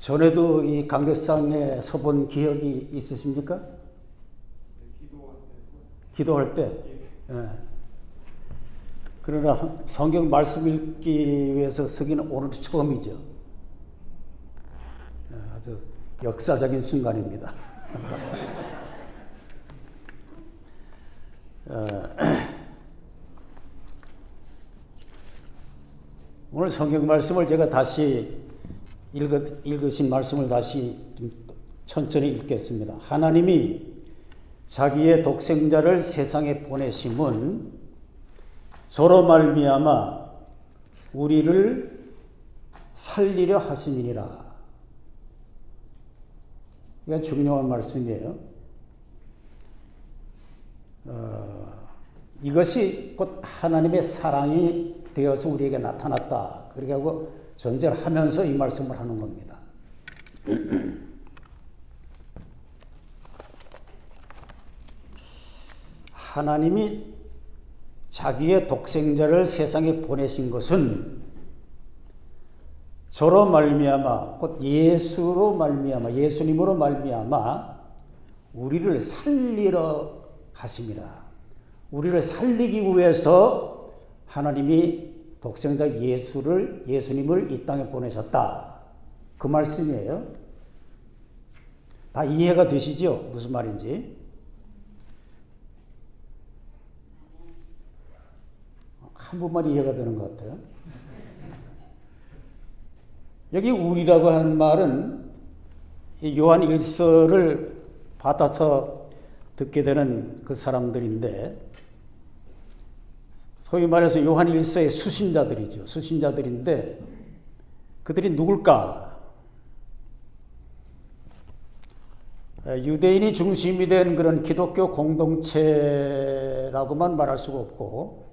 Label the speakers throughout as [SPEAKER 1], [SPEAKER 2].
[SPEAKER 1] 전에도 이 강대상에 서본 기억이 있으십니까? 기도할 때. 예. 그러나 성경 말씀 읽기 위해서 서기는 오늘 처음이죠. 아주 역사적인 순간입니다. 오늘 성경 말씀을 제가 다시 읽으신 말씀을 다시 좀 천천히 읽겠습니다. 하나님이 자기의 독생자를 세상에 보내심은 저로 말미암아 우리를 살리려 하심이니라. 이게 중요한 말씀이에요. 이것이 곧 하나님의 사랑이 되어서 우리에게 나타났다. 그렇게 하고 전제하면서 이 말씀을 하는 겁니다. 하나님이 자기의 독생자를 세상에 보내신 것은 저로 말미암아 곧 예수로 말미암아 예수님으로 말미암아 우리를 살리려 하심이라. 우리를 살리기 위해서 하나님이 독생자 예수님을 이 땅에 보내셨다. 그 말씀이에요. 다 이해가 되시죠? 무슨 말인지. 한 번만 이해가 되는 것 같아요. 여기 우리라고 하는 말은 요한 1서를 받아서 듣게 되는 그 사람들인데, 소위 말해서 요한 1서의 수신자들이죠. 수신자들인데 그들이 누굴까? 유대인이 중심이 된 그런 기독교 공동체라고만 말할 수가 없고,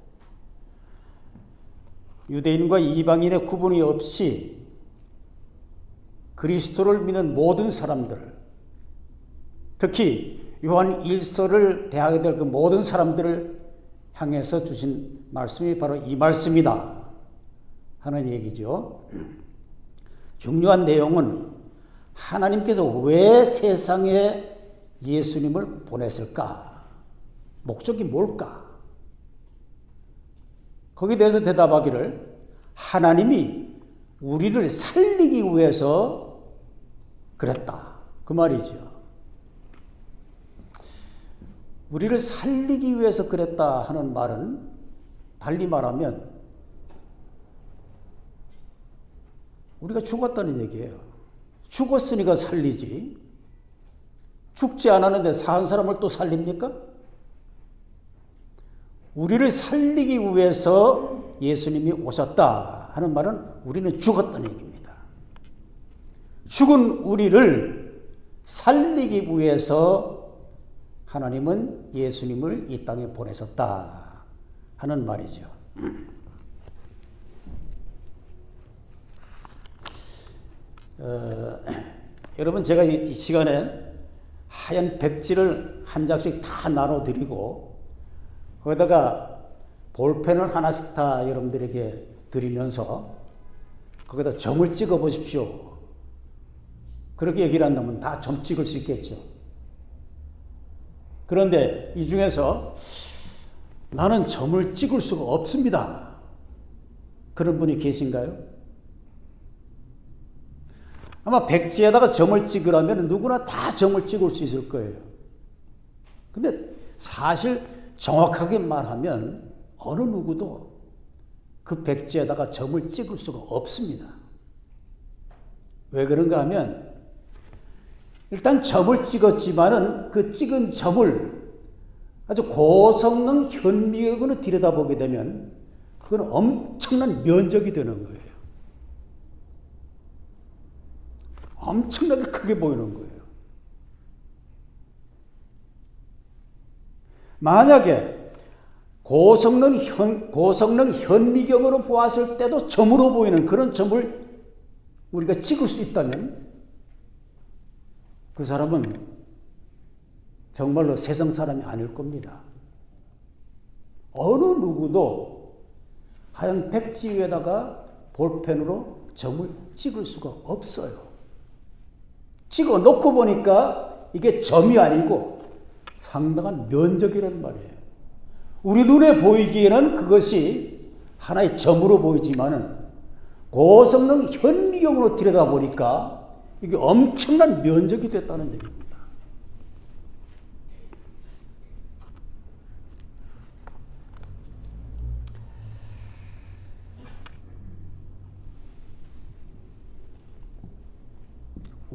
[SPEAKER 1] 유대인과 이방인의 구분이 없이 그리스도를 믿는 모든 사람들, 특히 요한 1서를 대하게 될 그 모든 사람들을 향해서 주신 말씀이 바로 이 말씀이다 하는 얘기죠. 중요한 내용은 하나님께서 왜 세상에 예수님을 보냈을까? 목적이 뭘까? 거기에 대해서 대답하기를 하나님이 우리를 살리기 위해서 그랬다. 그 말이죠. 우리를 살리기 위해서 그랬다 하는 말은 달리 말하면 우리가 죽었다는 얘기예요. 죽었으니까 살리지. 죽지 않았는데 산 사람을 또 살립니까? 우리를 살리기 위해서 예수님이 오셨다 하는 말은 우리는 죽었다는 얘기입니다. 죽은 우리를 살리기 위해서 하나님은 예수님을 이 땅에 보내셨다 하는 말이죠. 여러분, 제가 이 시간에 하얀 백지를 한 장씩 다 나눠드리고 거기다가 볼펜을 하나씩 다 여러분들에게 드리면서 거기다 점을 찍어 보십시오. 그렇게 얘기를 한다면 다 점 찍을 수 있겠죠. 그런데 이 중에서 나는 점을 찍을 수가 없습니다. 그런 분이 계신가요? 아마 백지에다가 점을 찍으라면 누구나 다 점을 찍을 수 있을 거예요. 근데 사실 정확하게 말하면 어느 누구도 그 백지에다가 점을 찍을 수가 없습니다. 왜 그런가 하면 일단 점을 찍었지만은 그 찍은 점을 아주 고성능 현미경으로 들여다보게 되면 그건 엄청난 면적이 되는 거예요. 엄청나게 크게 보이는 거예요. 만약에 고성능 현미경으로 보았을 때도 점으로 보이는 그런 점을 우리가 찍을 수 있다면 그 사람은 정말로 세상 사람이 아닐 겁니다. 어느 누구도 하얀 백지 위에다가 볼펜으로 점을 찍을 수가 없어요. 찍어 놓고 보니까 이게 점이 아니고 상당한 면적이란 말이에요. 우리 눈에 보이기에는 그것이 하나의 점으로 보이지만은 고성능 현미경으로 들여다보니까 이게 엄청난 면적이 됐다는 얘기입니다.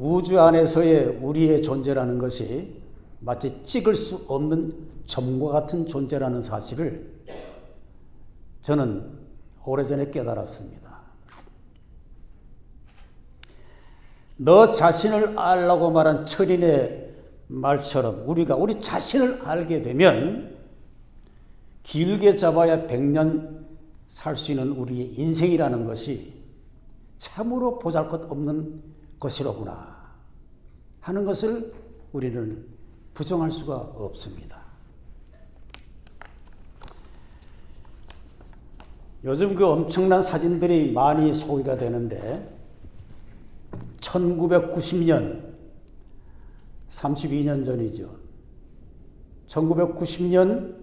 [SPEAKER 1] 우주 안에서의 우리의 존재라는 것이 마치 찍을 수 없는 점과 같은 존재라는 사실을 저는 오래전에 깨달았습니다. 너 자신을 알라고 말한 철인의 말처럼 우리가 우리 자신을 알게 되면 길게 잡아야 100년 살 수 있는 우리의 인생이라는 것이 참으로 보잘것없는 것이로구나 하는 것을 우리는 부정할 수가 없습니다. 요즘 그 엄청난 사진들이 많이 소개가 되는데 1990년 32년 전이죠. 1990년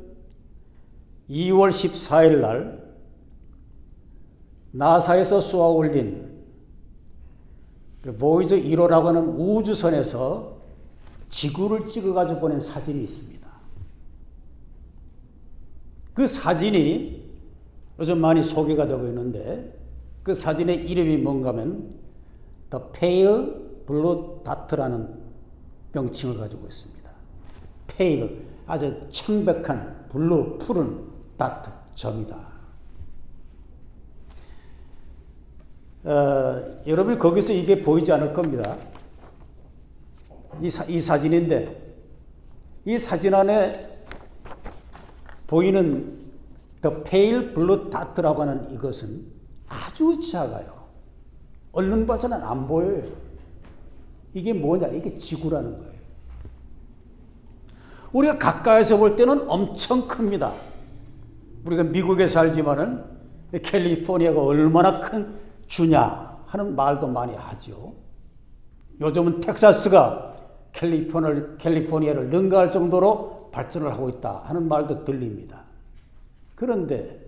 [SPEAKER 1] 2월 14일 날 나사에서 쏘아 올린 보이저 1호라고 하는 우주선에서 지구를 찍어가지고 보낸 사진이 있습니다. 그 사진이 요즘 많이 소개가 되고 있는데 그 사진의 이름이 뭔가 하면 The Pale Blue Dot라는 명칭을 가지고 있습니다. Pale, 아주 청백한 블루, 푸른 다트, 점이다. 여러분이 거기서 이게 보이지 않을 겁니다. 이 사진인데 이 사진 안에 보이는 The Pale Blue Dot라고 하는 이것은 아주 작아요. 얼른 봐서는 안 보여요. 이게 뭐냐? 이게 지구라는 거예요. 우리가 가까이서 볼 때는 엄청 큽니다. 우리가 미국에 살지만은 캘리포니아가 얼마나 큰 주냐 하는 말도 많이 하죠. 요즘은 텍사스가 캘리포니아를 능가할 정도로 발전을 하고 있다 하는 말도 들립니다. 그런데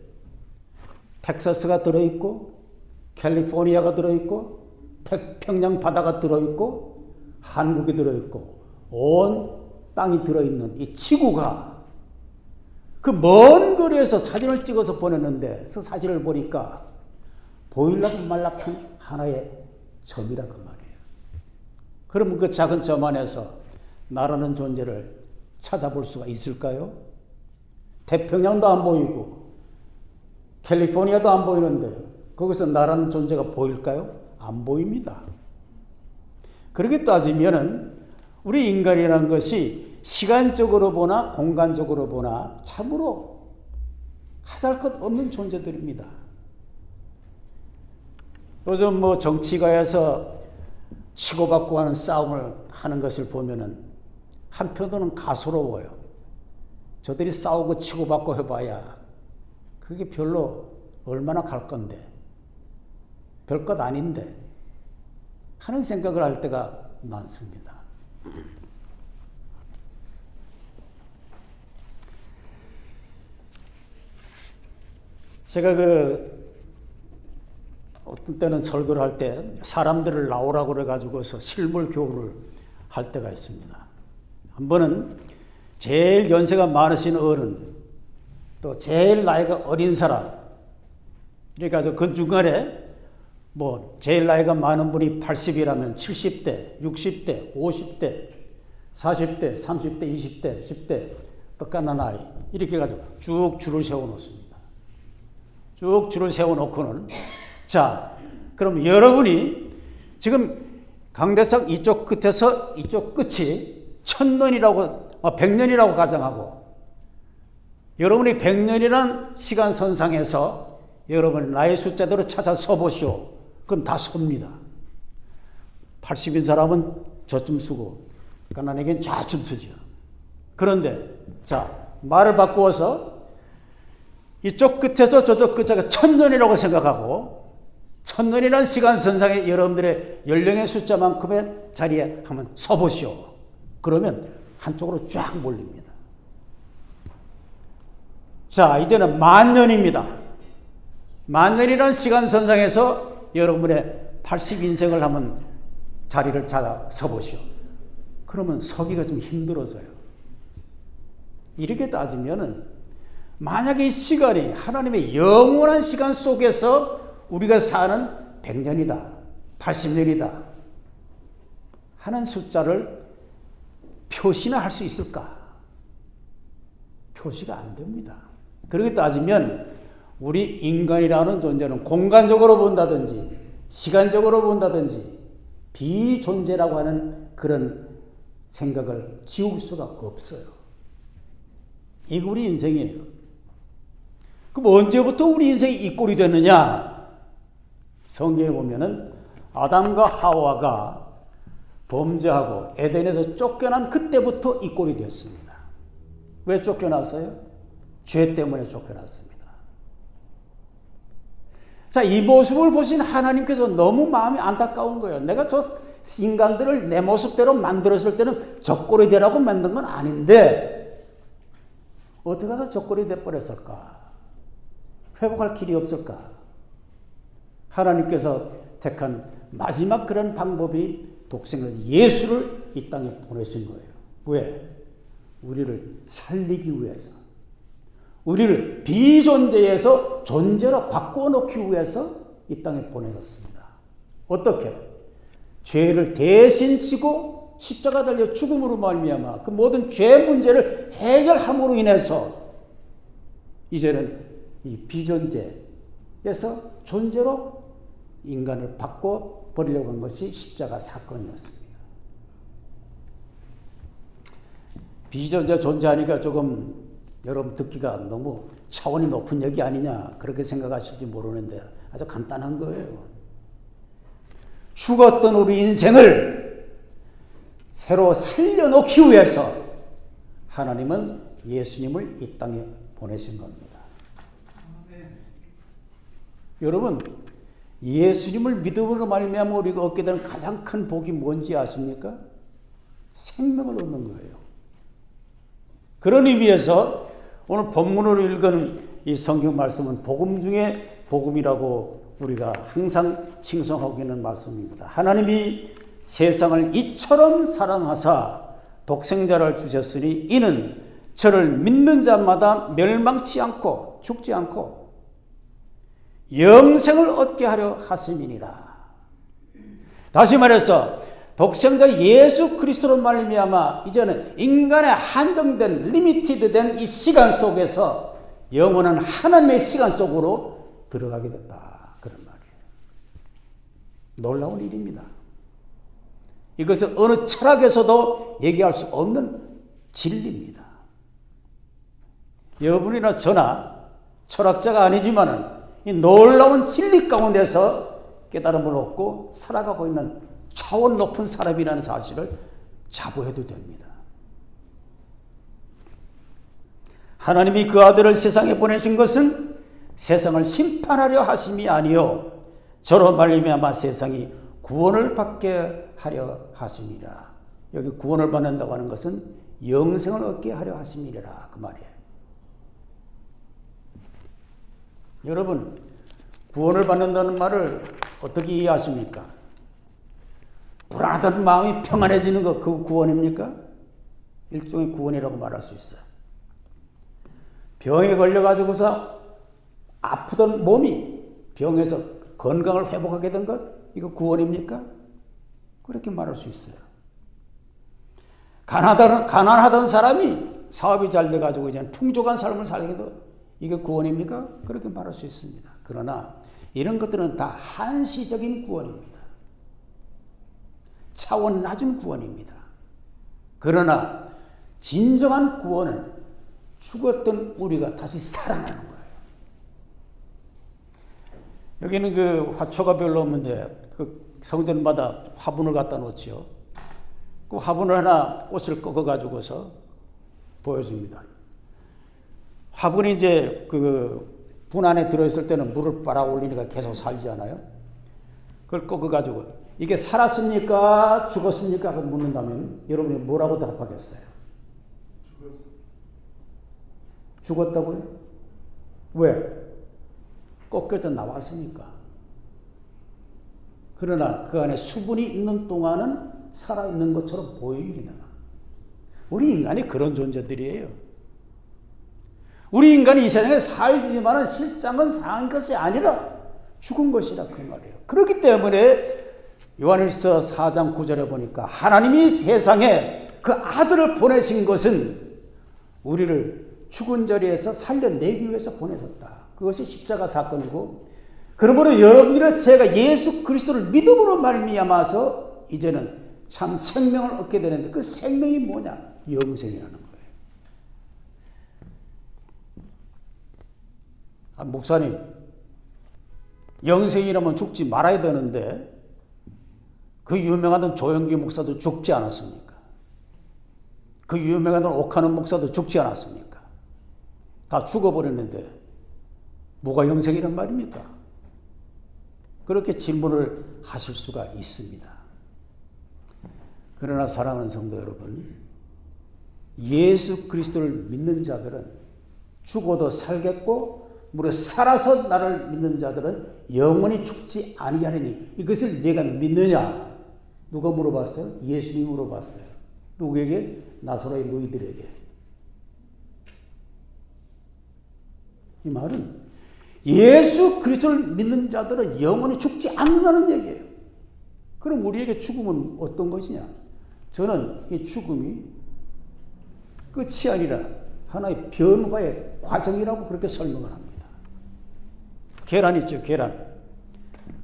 [SPEAKER 1] 텍사스가 들어있고 캘리포니아가 들어있고 태평양 바다가 들어있고 한국이 들어있고 온 땅이 들어있는 이 지구가 그 먼 거리에서 사진을 찍어서 보냈는데 그 사진을 보니까 보일락 말락한 하나의 점이라 그 말이에요. 그러면 그 작은 점 안에서 나라는 존재를 찾아볼 수가 있을까요? 태평양도 안 보이고 캘리포니아도 안 보이는데 거기서 나라는 존재가 보일까요? 안 보입니다. 그렇게 따지면은 우리 인간이라는 것이 시간적으로 보나 공간적으로 보나 참으로 하잘것없는 존재들입니다. 요즘 뭐 정치가에서 치고받고 하는 싸움을 하는 것을 보면은 한편으로는 가소로워요. 저들이 싸우고 치고받고 해봐야 그게 별로 얼마나 갈 건데 별것 아닌데 하는 생각을 할 때가 많습니다. 제가 어떤 때는 설교를 할 때 사람들을 나오라고 그래가지고서 실물 교훈을 할 때가 있습니다. 한 번은 제일 연세가 많으신 어른, 또 제일 나이가 어린 사람, 그러니까 그 중간에 뭐 제일 나이가 많은 분이 80이라면 70대, 60대, 50대, 40대, 30대, 20대, 10대, 똑같은 나이 이렇게 해가지고 쭉 줄을 세워놓습니다. 쭉 줄을 세워놓고는 자, 그럼 여러분이 지금 강대상 이쪽 끝에서 이쪽 끝이 1000년이라고 100년이라고 가정하고 여러분이 100년이란 시간선상에서 여러분 나의 숫자대로 찾아 서보시오. 그럼 다 섭니다. 80인 사람은 저쯤 쓰고 가난에겐 좌쯤 쓰죠. 그런데 자, 말을 바꾸어서 이쪽 끝에서 저쪽 끝자가 1000년이라고 생각하고 천년이라는 시간선상에 여러분들의 연령의 숫자만큼의 자리에 한번 서보시오. 그러면 한쪽으로 쫙 몰립니다. 자, 이제는 만년입니다. 만년이라는 시간선상에서 여러분의 80인생을 한번 자리를 찾아 서보시오. 그러면 서기가 좀 힘들어져요. 이렇게 따지면은 만약에 이 시간이 하나님의 영원한 시간 속에서 우리가 사는 100년이다, 80년이다 하는 숫자를 표시나 할 수 있을까? 표시가 안 됩니다. 그렇게 따지면 우리 인간이라는 존재는 공간적으로 본다든지 시간적으로 본다든지 비존재라고 하는 그런 생각을 지울 수가 없어요. 이게 우리 인생이에요. 그럼 언제부터 우리 인생이 이 꼴이 됐느냐? 성경에 보면은 아담과 하와가 범죄하고 에덴에서 쫓겨난 그때부터 이 꼴이 되었습니다. 왜 쫓겨났어요? 죄 때문에 쫓겨났습니다. 자, 이 모습을 보신 하나님께서 너무 마음이 안타까운 거예요. 내가 저 인간들을 내 모습대로 만들었을 때는 저 꼴이 되라고 만든 건 아닌데 어떻게 하다 저 꼴이 돼버렸을까? 회복할 길이 없을까? 하나님께서 택한 마지막 그런 방법이 독생자 예수를 이 땅에 보내신 거예요. 왜? 우리를 살리기 위해서. 우리를 비존재에서 존재로 바꿔놓기 위해서 이 땅에 보내셨습니다. 어떻게? 죄를 대신 지고 십자가 달려 죽음으로 말미암아 그 모든 죄 문제를 해결함으로 인해서 이제는 이 비존재에서 존재로 인간을 바꿔버리려고 한 것이 십자가 사건이었습니다. 비존재 존재하니까 조금 여러분 듣기가 너무 차원이 높은 얘기 아니냐 그렇게 생각하실지 모르는데 아주 간단한 거예요. 죽었던 우리 인생을 새로 살려놓기 위해서 하나님은 예수님을 이 땅에 보내신 겁니다. 여러분 예수님을 믿음으로 말미암아 우리가 얻게 되는 가장 큰 복이 뭔지 아십니까? 생명을 얻는 거예요. 그런 의미에서 오늘 본문으로 읽은 이 성경 말씀은 복음 중에 복음이라고 우리가 항상 칭송하고 있는 말씀입니다. 하나님이 세상을 이처럼 사랑하사 독생자를 주셨으니 이는 저를 믿는 자마다 멸망치 않고 죽지 않고 영생을 얻게 하려 하심이니라. 다시 말해서 독생자 예수 그리스도로 말미암아 이제는 인간의 한정된 리미티드된 이 시간 속에서 영원한 하나님의 시간 속으로 들어가게 됐다. 그런 말이에요. 놀라운 일입니다. 이것은 어느 철학에서도 얘기할 수 없는 진리입니다. 여러분이나 저나 철학자가 아니지만은 이 놀라운 진리 가운데서 깨달음을 얻고 살아가고 있는 차원 높은 사람이라는 사실을 자부해도 됩니다. 하나님이 그 아들을 세상에 보내신 것은 세상을 심판하려 하심이 아니요 저로 말미암아 세상이 구원을 받게 하려 하심이라. 여기 구원을 받는다고 하는 것은 영생을 얻게 하려 하심이라 그 말이에요. 여러분 구원을 받는다는 말을 어떻게 이해하십니까? 불안하던 마음이 평안해지는 것, 그 구원입니까? 일종의 구원이라고 말할 수 있어요. 병에 걸려가지고서 아프던 몸이 병에서 건강을 회복하게 된 것, 이거 구원입니까? 그렇게 말할 수 있어요. 가난하던 사람이 사업이 잘 돼가지고 이제 풍족한 삶을 살게 돼, 이게 구원입니까? 그렇게 말할 수 있습니다. 그러나 이런 것들은 다 한시적인 구원입니다. 차원 낮은 구원입니다. 그러나 진정한 구원은 죽었던 우리가 다시 살아나는 거예요. 여기는 그 화초가 별로 없는데 그 성전마다 화분을 갖다 놓지요. 그 화분을 하나 꽃을 꺾어 가지고서 보여줍니다. 화분이 이제 그 분 안에 들어있을 때는 물을 빨아 올리니까 계속 살지 않아요? 그걸 꺾어가지고 이게 살았습니까? 죽었습니까? 하고 묻는다면 여러분이 뭐라고 답하겠어요? 죽었다고요? 왜? 꺾여져 나왔으니까. 그러나 그 안에 수분이 있는 동안은 살아있는 것처럼 보입니다. 우리 인간이 그런 존재들이에요. 우리 인간이 이 세상에 살지만 실상은 산 것이 아니라 죽은 것이라 그 말이에요. 그렇기 때문에 요한일서 4장 9절에 보니까 하나님이 세상에 그 아들을 보내신 것은 우리를 죽은 자리에서 살려내기 위해서 보내셨다. 그것이 십자가 사건이고, 그러므로 여러분들의 제가 예수 그리스도를 믿음으로 말미암아서 이제는 참 생명을 얻게 되는데, 그 생명이 뭐냐? 영생이라는 거예요. 목사님, 영생이라면 죽지 말아야 되는데 그 유명하던 조영기 목사도 죽지 않았습니까? 그 유명하던 옥하는 목사도 죽지 않았습니까? 다 죽어버렸는데 뭐가 영생이란 말입니까? 그렇게 질문을 하실 수가 있습니다. 그러나 사랑하는 성도 여러분, 예수 그리스도를 믿는 자들은 죽어도 살겠고 무릇 살아서 나를 믿는 자들은 영원히 죽지 아니하리니 이것을 내가 믿느냐? 누가 물어봤어요? 예수님이 물어봤어요. 누구에게? 나사로의 너희들에게. 이 말은 예수 그리스도를 믿는 자들은 영원히 죽지 않는다는 얘기예요. 그럼 우리에게 죽음은 어떤 것이냐? 저는 이 죽음이 끝이 아니라 하나의 변화의 과정이라고 그렇게 설명을 합니다. 계란 있죠, 계란.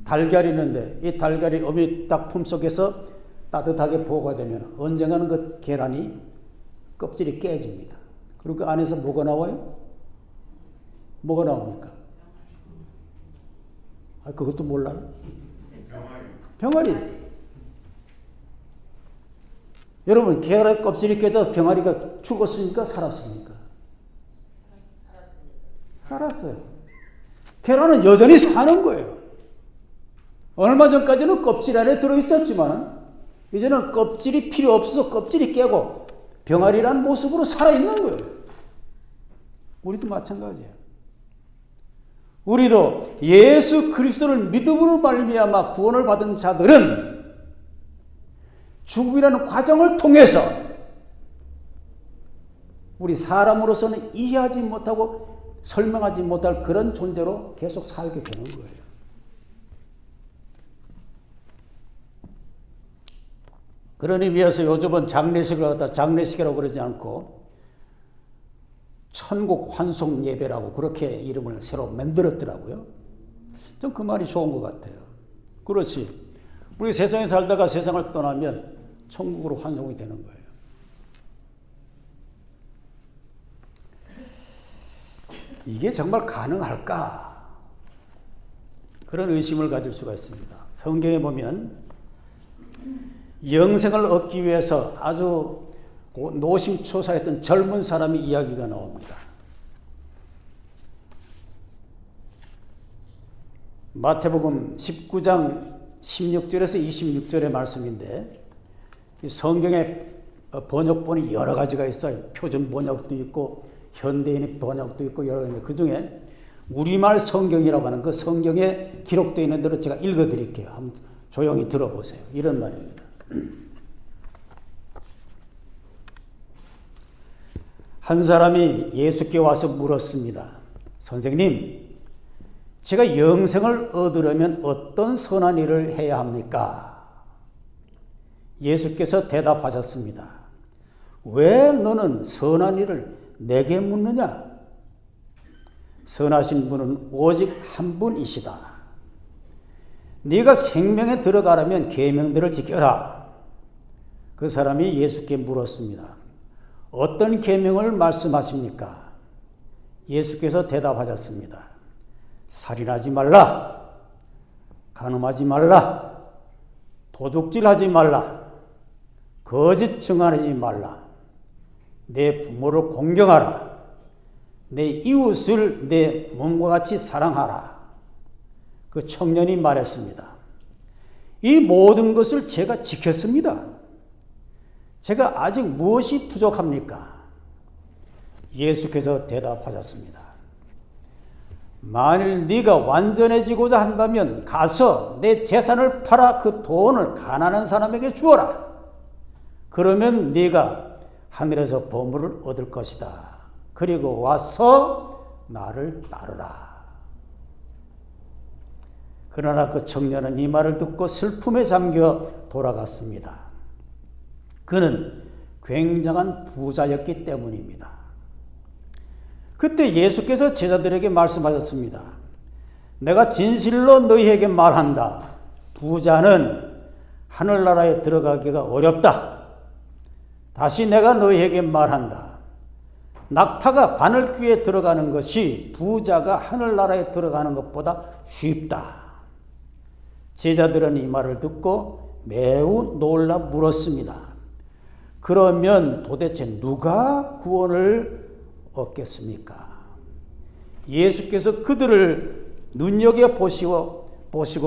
[SPEAKER 1] 달걀이 있는데 이 달걀이 어미 딱 품속에서 따뜻하게 보호가 되면 언젠가는 그 계란이 껍질이 깨집니다. 그리고 그 안에서 뭐가 나와요? 뭐가 나옵니까? 그것도 몰라요? 병아리. 여러분, 계란 껍질이 깨져 병아리가 죽었습니까? 살았습니까? 살았어요. 계란은 여전히 사는 거예요. 얼마 전까지는 껍질 안에 들어있었지만 이제는 껍질이 필요 없어서 껍질이 깨고 병아리란 모습으로 살아있는 거예요. 우리도 마찬가지예요. 우리도 예수 그리스도를 믿음으로 말미암아 구원을 받은 자들은 죽음이라는 과정을 통해서 우리 사람으로서는 이해하지 못하고 설명하지 못할 그런 존재로 계속 살게 되는 거예요. 그러니 위해서 요즘은 장례식을 갖다 장례식이라고 그러지 않고 천국 환송 예배라고 그렇게 이름을 새로 만들었더라고요. 좀 그 말이 좋은 것 같아요. 그렇지. 우리 세상에 살다가 세상을 떠나면 천국으로 환송이 되는 거예요. 이게 정말 가능할까? 그런 의심을 가질 수가 있습니다. 성경에 보면 영생을 얻기 위해서 아주 노심초사했던 젊은 사람의 이야기가 나옵니다. 마태복음 19장 16절에서 26절의 말씀인데 성경의 번역본이 여러 가지가 있어요. 표준 번역도 있고 현대인의 번역도 있고 여러 가지. 그 중에 우리말 성경이라고 하는 그 성경에 기록되어 있는 대로 제가 읽어드릴게요. 한번 조용히 들어보세요. 이런 말입니다. 한 사람이 예수께 와서 물었습니다. 선생님, 제가 영생을 얻으려면 어떤 선한 일을 해야 합니까? 예수께서 대답하셨습니다. 왜 너는 선한 일을 내게 묻느냐? 선하신 분은 오직 한 분이시다. 네가 생명에 들어가려면 계명들을 지켜라. 그 사람이 예수께 물었습니다. 어떤 계명을 말씀하십니까? 예수께서 대답하셨습니다. 살인하지 말라, 간음하지 말라, 도둑질하지 말라, 거짓 증언하지 말라, 내 부모를 공경하라, 내 이웃을 내 몸과 같이 사랑하라. 그 청년이 말했습니다. 이 모든 것을 제가 지켰습니다. 제가 아직 무엇이 부족합니까? 예수께서 대답하셨습니다. 만일 네가 완전해지고자 한다면 가서 내 재산을 팔아 그 돈을 가난한 사람에게 주어라. 그러면 네가 하늘에서 보물을 얻을 것이다. 그리고 와서 나를 따르라. 그러나 그 청년은 이 말을 듣고 슬픔에 잠겨 돌아갔습니다. 그는 굉장한 부자였기 때문입니다. 그때 예수께서 제자들에게 말씀하셨습니다. 내가 진실로 너희에게 말한다. 부자는 하늘나라에 들어가기가 어렵다. 다시 내가 너희에게 말한다. 낙타가 바늘귀에 들어가는 것이 부자가 하늘나라에 들어가는 것보다 쉽다. 제자들은 이 말을 듣고 매우 놀라 물었습니다. 그러면 도대체 누가 구원을 얻겠습니까? 예수께서 그들을 눈여겨보시고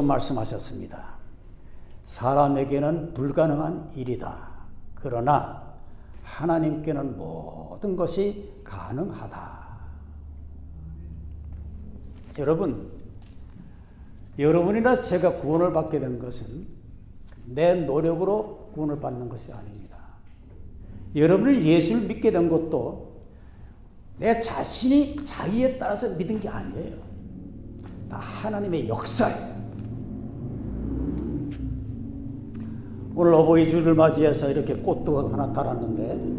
[SPEAKER 1] 말씀하셨습니다. 사람에게는 불가능한 일이다. 그러나 하나님께는 모든 것이 가능하다. 여러분이나 제가 구원을 받게 된 것은 내 노력으로 구원을 받는 것이 아닙니다. 여러분이 예수를 믿게 된 것도 내 자신이 자의에 따라서 믿은 게 아니에요. 다 하나님의 역사예요. 오늘 어버이 주를 맞이해서 이렇게 꽃도 하나 달았는데,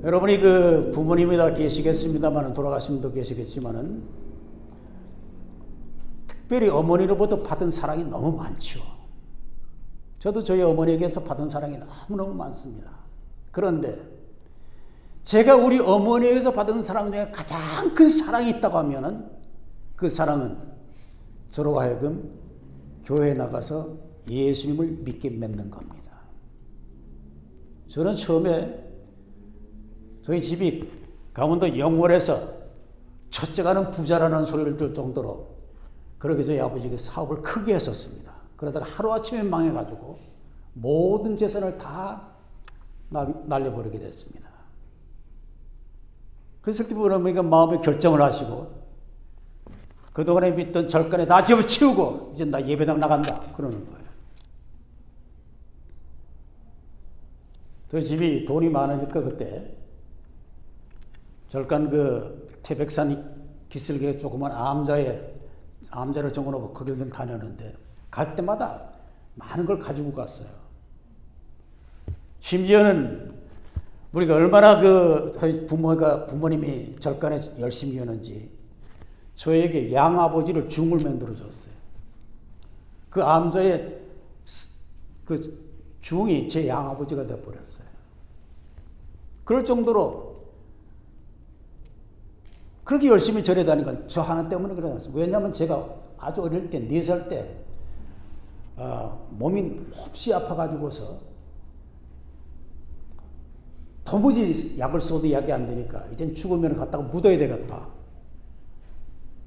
[SPEAKER 1] 여러분이 그 부모님이 다 계시겠습니다만, 돌아가신 분도 계시겠지만은, 특별히 어머니로부터 받은 사랑이 너무 많죠. 저도 저희 어머니에게서 받은 사랑이 너무너무 많습니다. 그런데 제가 우리 어머니에게서 받은 사랑 중에 가장 큰 사랑이 있다고 하면은 그 사랑은 저로 하여금 교회에 나가서 예수님을 믿게 맺는 겁니다. 저는 처음에 저희 집이 강원도 영월에서 첫째가는 부자라는 소리를 들 정도로 그렇게 저희 아버지가 사업을 크게 했었습니다. 그러다가 하루아침에 망해가지고 모든 재산을 다 날려버리게 됐습니다. 그랬을 때 어머니가 마음의 결정을 하시고 그동안에 믿던 절간에 다 집어치우고 이제 나 예배당 나간다 그러는 거예요. 저희 집이 돈이 많으니까 그때 절간 그 태백산 기슭에 조그만 암자를 정해놓고 거기를 다녔는데 갈 때마다 많은 걸 가지고 갔어요. 심지어는 우리가 얼마나 저희 부모님이 절간에 열심히 하는지 저에게 양아버지를 중을 만들어 줬어요. 그 암자의 그 중이 제 양아버지가 되어버렸어요. 그럴 정도로 그렇게 열심히 절에다니까 저 하나 때문에 그러지. 왜냐하면 제가 아주 어릴 때 4살 때 몸이 몹시 아파가지고서 도무지 약을 써도 약이 안 되니까 이젠 죽으면 갔다가 묻어야 되겠다.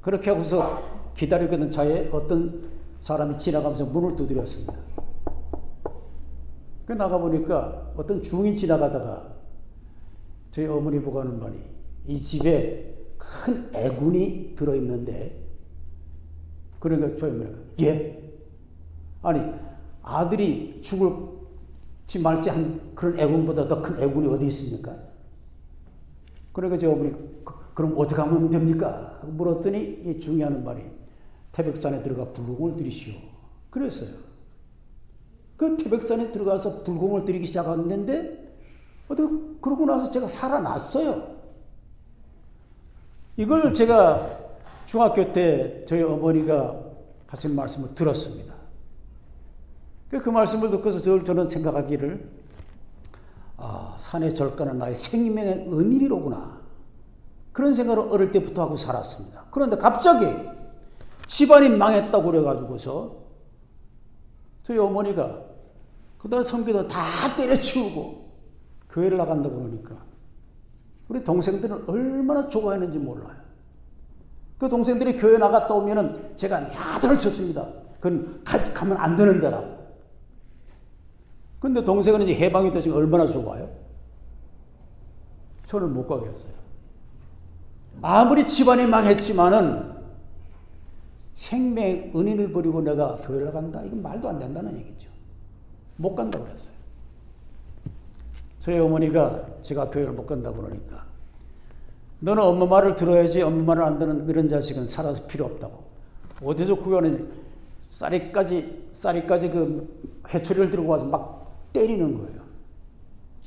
[SPEAKER 1] 그렇게 하고서 기다리고 있는 차에 어떤 사람이 지나가면서 문을 두드렸습니다. 그 나가보니까 어떤 중이 지나가다가 저희 어머니 보고 하는 말이 이 집에 큰 애군이 들어있는데 그러니까 저희 어머니가 예? 아니 아들이 죽을지 말지 한 그런 애군보다 더 큰 애군이 어디 있습니까? 그러니까 저희 어머니 그럼 어떻게 하면 됩니까? 물었더니 이 중요한 말이 태백산에 들어가 불공을 들이시오. 그랬어요. 그 태백산에 들어가서 불공을 들이기 시작했는데 그러고 나서 제가 살아났어요. 이걸 제가 중학교 때 저희 어머니가 하신 말씀을 들었습니다. 그 말씀을 듣고서 저는 생각하기를 산의 절간은 나의 생명의 은일이로구나. 그런 생각을 어릴 때부터 하고 살았습니다. 그런데 갑자기 집안이 망했다고 그래가지고서 저희 어머니가 그날 성교도 다 때려치우고 교회를 나간다고 그러니까 우리 동생들은 얼마나 좋아했는지 몰라요. 그 동생들이 교회 나갔다 오면은 제가 야단을 쳤습니다. 그건 가면 안 되는 데라고. 근데 동생은 이제 해방이 되시면 얼마나 좋아요? 저는 못 가겠어요. 아무리 집안이 망했지만은 생명, 은인을 버리고 내가 교회를 간다? 이건 말도 안 된다는 얘기죠. 못 간다고 그랬어요. 저희 어머니가 제가 교회를 못 간다고 그러니까 너는 엄마 말을 들어야지 엄마 말을 안 듣는 이런 자식은 살아서 필요 없다고. 어디서 구하는 쌀이까지 그 회초리를 들고 와서 막 때리는 거예요.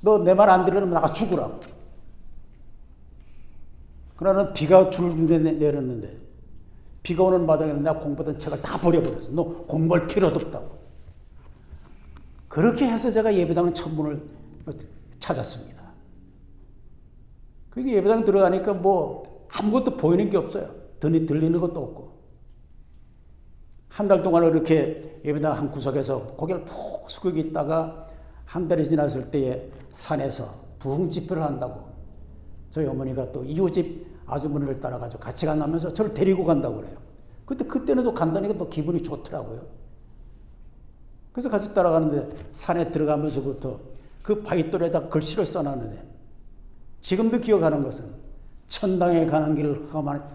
[SPEAKER 1] 너 내 말 안 들으면 나가 죽으라고. 그러나 비가 줄줄 내렸는데 비가 오는 마당에 내가 공부하던 책을 다 버려버렸어. 너 공부할 필요도 없다고. 그렇게 해서 제가 예배당 천문을 찾았습니다. 그게 예배당 들어가니까 뭐 아무것도 보이는 게 없어요. 들리는 것도 없고. 한 달 동안 이렇게 예배당 한 구석에서 고개를 푹 숙이고 있다가 한 달이 지났을 때에 산에서 부흥 집회를 한다고 저희 어머니가 또 이웃집 아주머니를 따라가지고 같이 간다면서 저를 데리고 간다고 그래요. 그때는 또 간다니까 또 기분이 좋더라고요. 그래서 같이 따라가는데 산에 들어가면서부터 그 바위돌에다 글씨를 써놨는데 지금도 기억하는 것은 천당에 가는 길을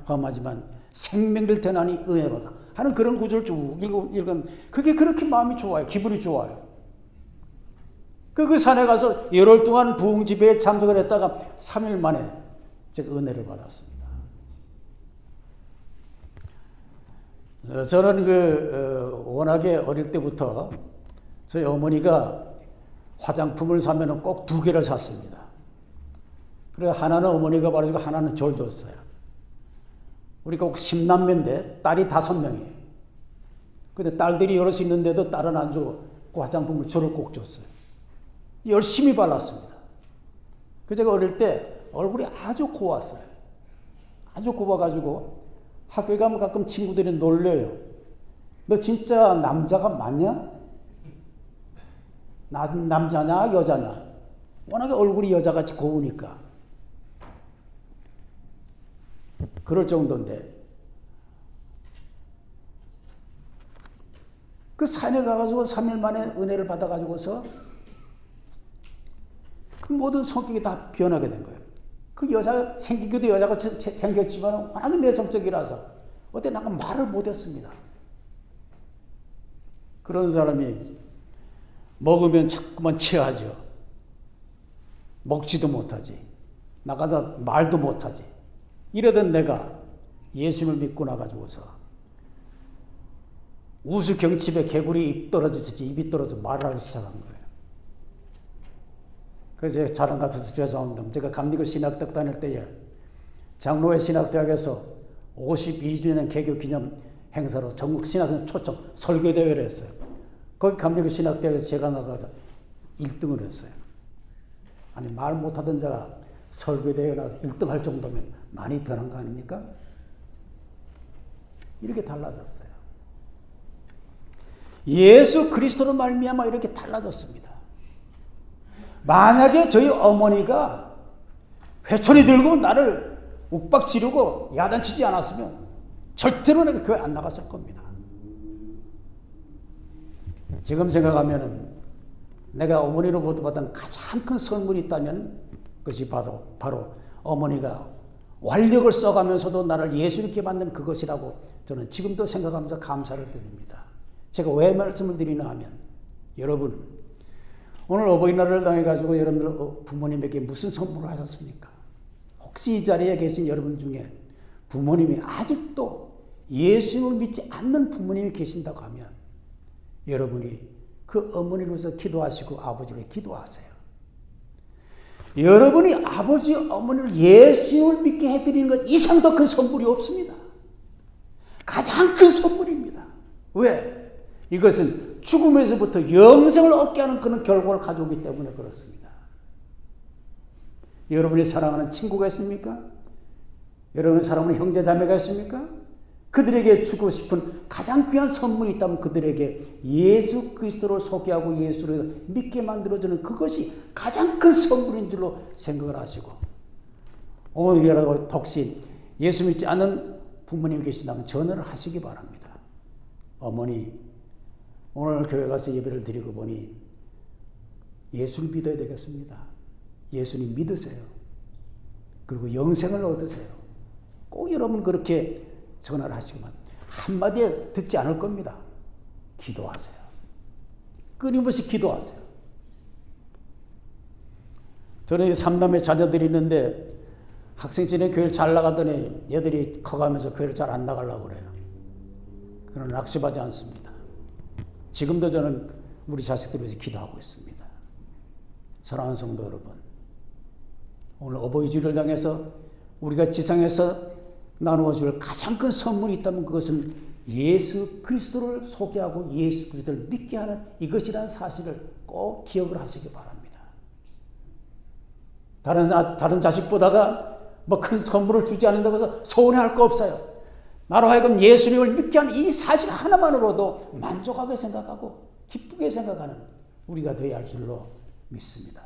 [SPEAKER 1] 험하지만 생명을 대나니 은혜로다 하는 그런 구절을 쭉 읽은 그게 그렇게 마음이 좋아요. 기분이 좋아요. 그 산에 가서 열흘 동안 부흥 집회에 참석을 했다가 3일 만에 제가 은혜를 받았습니다. 저는 워낙에 어릴 때부터 저희 어머니가 화장품을 사면은 꼭 2개를 샀습니다. 그래서 하나는 어머니가 받아주고 하나는 저를 줬어요. 우리가 꼭 10남매인데 딸이 5명이에요. 근데 딸들이 여럿이 있는데도 딸은 안 주고 그 화장품을 저를 꼭 줬어요. 열심히 발랐습니다. 그 제가 어릴 때 얼굴이 아주 고왔어요. 아주 고와가지고 학교에 가면 가끔 친구들이 놀려요. 너 진짜 남자가 맞냐? 남자냐 여자냐? 워낙에 얼굴이 여자같이 고우니까 그럴 정도인데 그 산에 가가지고 3일 만에 은혜를 받아가지고서 그 모든 성격이 다 변하게 된 거예요. 그 여자 생기기도 여자가 생겼지만 워낙에 내성적이라서 어때 나가 말을 못했습니다. 그런 사람이 먹으면 자꾸만 체하죠. 먹지도 못하지. 나가서 말도 못하지. 이러던 내가 예수님을 믿고 나가지고서 우수경칩에 개구리 입이 떨어져 말을 하기 시작한 거예요. 그래서 제가 자랑 같아서 죄송합니다. 제가 감리교 신학대학 다닐 때에 장로회 신학대학에서 52주년 개교 기념 행사로 전국 신학생 초청 설교대회를 했어요. 거기 감리교 신학대학에서 제가 나가서 1등을 했어요. 아니 말 못하던 자가 설교대회에 나가서 1등 할 정도면 많이 변한 거 아닙니까? 이렇게 달라졌어요. 예수 그리스도로 말미암아 이렇게 달라졌습니다. 만약에 저희 어머니가 회초리 들고 나를 욱박 지르고 야단치지 않았으면 절대로 내가 교회 안 나갔을 겁니다. 지금 생각하면 내가 어머니로부터 받은 가장 큰 선물이 있다면 그것이 바로 어머니가 완력을 써가면서도 나를 예수님께 만든 그것이라고 저는 지금도 생각하면서 감사를 드립니다. 제가 왜 말씀을 드리나 하면 여러분 오늘 어버이날을 당해가지고 여러분들 부모님에게 무슨 선물을 하셨습니까? 혹시 이 자리에 계신 여러분 중에 부모님이 아직도 예수님을 믿지 않는 부모님이 계신다고 하면 여러분이 그 어머니를 위해서 기도하시고 아버지를 기도하세요. 여러분이 아버지 어머니를 예수님을 믿게 해드리는 것 이상 더 큰 선물이 없습니다. 가장 큰 선물입니다. 왜? 이것은 죽음에서부터 영생을 얻게 하는 그런 결과를 가져오기 때문에 그렇습니다. 여러분이 사랑하는 친구가 있습니까? 여러분이 사랑하는 형제 자매가 있습니까? 그들에게 주고 싶은 가장 귀한 선물이 있다면 그들에게 예수 그리스도를 소개하고 예수를 믿게 만들어주는 그것이 가장 큰 선물인 줄로 생각을 하시고 오늘이라도 혹시 예수 믿지 않는 부모님이 계신다면 전화를 하시기 바랍니다. 어머니, 오늘 교회 가서 예배를 드리고 보니 예수를 믿어야 되겠습니다. 예수님 믿으세요. 그리고 영생을 얻으세요. 꼭 여러분 그렇게 전화를 하시고만 한마디에 듣지 않을 겁니다. 기도하세요. 끊임없이 기도하세요. 저는 삼남매 자녀들이 있는데 학생들이 교회를 잘 나가더니 얘들이 커가면서 교회를 잘 안 나가려고 그래요. 그러나 낙심하지 않습니다. 지금도 저는 우리 자식들 위해서 기도하고 있습니다. 사랑하는 성도 여러분, 오늘 어버이 주일을 향해서 우리가 지상에서 나누어 줄 가장 큰 선물이 있다면 그것은 예수 그리스도를 소개하고 예수 그리스도를 믿게 하는 이것이라는 사실을 꼭 기억을 하시기 바랍니다. 다른 자식보다가 뭐 큰 선물을 주지 않는다고 해서 서운해할 거 없어요. 나로 하여금 예수님을 믿게 하는 이 사실 하나만으로도 만족하게 생각하고 기쁘게 생각하는 우리가 되어야 할 줄로 믿습니다.